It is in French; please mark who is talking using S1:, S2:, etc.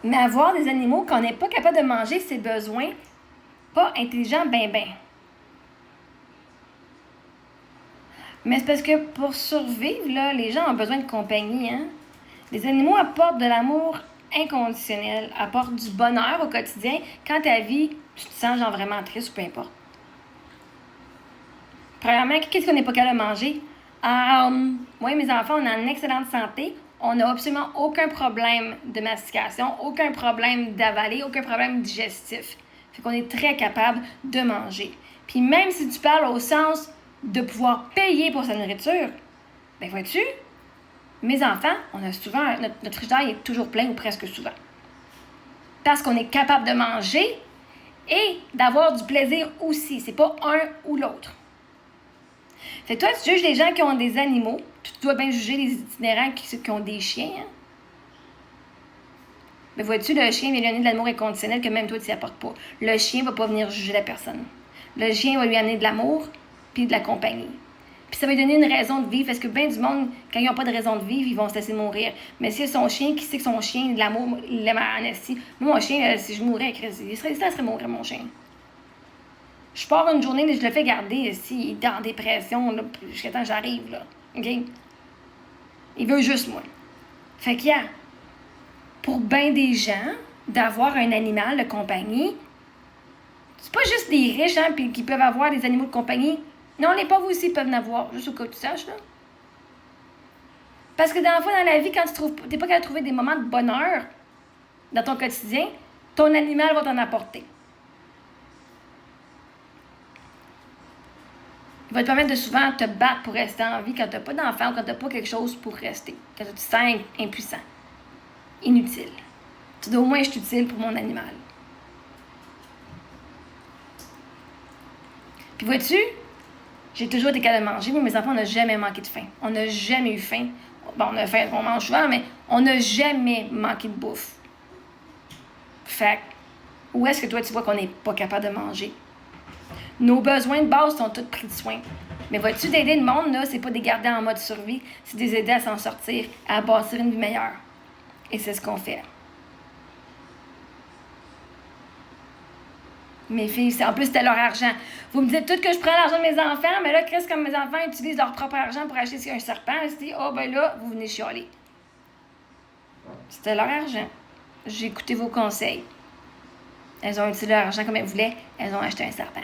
S1: Mais avoir des animaux qu'on n'est pas capable de manger ses besoins, pas intelligent, ben. Mais c'est parce que pour survivre, là, les gens ont besoin de compagnie, hein? Les animaux apportent de l'amour inconditionnel, apportent du bonheur au quotidien quand ta vie, tu te sens genre vraiment triste ou peu importe. Premièrement, qu'est-ce qu'on n'est pas capable de manger? Moi et mes enfants, on est en excellente santé. On n'a absolument aucun problème de mastication, aucun problème d'avaler, aucun problème digestif. Fait qu'on est très capable de manger. Puis même si tu parles au sens de pouvoir payer pour sa nourriture, ben vois-tu, mes enfants, on a souvent, notre frigidaire est toujours plein ou presque souvent. Parce qu'on est capable de manger et d'avoir du plaisir aussi. C'est pas un ou l'autre. Fait que toi, tu juges les gens qui ont des animaux, puis tu dois bien juger les itinérants qui ont des chiens. Hein? Mais vois-tu, le chien vient lui amener de l'amour inconditionnel que même toi, tu n'y apportes pas. Le chien va pas venir juger la personne. Le chien va lui amener de l'amour puis de la compagnie. Puis ça va lui donner une raison de vivre, parce que bien du monde, quand ils n'ont pas de raison de vivre, ils vont se laisser mourir. Mais si c'est son chien, qui sait que son chien, de l'amour, il l'aime en esti. Moi, mon chien, si je mourais, il serait mourir, mon chien. Je pars une journée, je le fais garder ici, il est en dépression, là, jusqu'à temps que j'arrive, là. OK? Il veut juste moi. Fait qu'il y a, pour bien des gens, d'avoir un animal de compagnie, c'est pas juste des riches, hein, puis qui peuvent avoir des animaux de compagnie. Non, les pauvres aussi peuvent en avoir, juste au cas où tu saches, là. Parce que dans la vie, quand tu n'es pas capable de trouver des moments de bonheur dans ton quotidien, ton animal va t'en apporter. Il va te permettre de souvent te battre pour rester en vie quand tu n'as pas d'enfant ou quand tu n'as pas quelque chose pour rester. Quand tu te sens impuissant, inutile. Tu dois au moins être utile pour mon animal. Puis vois-tu, j'ai toujours été capable de manger. Moi, mes enfants, on n'a jamais manqué de faim. On n'a jamais eu faim. Bon, on a faim, on mange souvent, mais on n'a jamais manqué de bouffe. Fait où est-ce que toi, tu vois qu'on n'est pas capable de manger? Nos besoins de base sont tous pris de soin. Mais vois-tu, d'aider le monde, là, c'est pas de les garder en mode survie, c'est de les aider à s'en sortir, à bâtir une vie meilleure. Et c'est ce qu'on fait. Mes filles, en plus, c'était leur argent. Vous me dites tout que je prends l'argent de mes enfants, mais là, Chris, comme mes enfants utilisent leur propre argent pour acheter un serpent, je dis, ben là, vous venez chialer. C'était leur argent. J'ai écouté vos conseils. Elles ont utilisé leur argent comme elles voulaient. Elles ont acheté un serpent.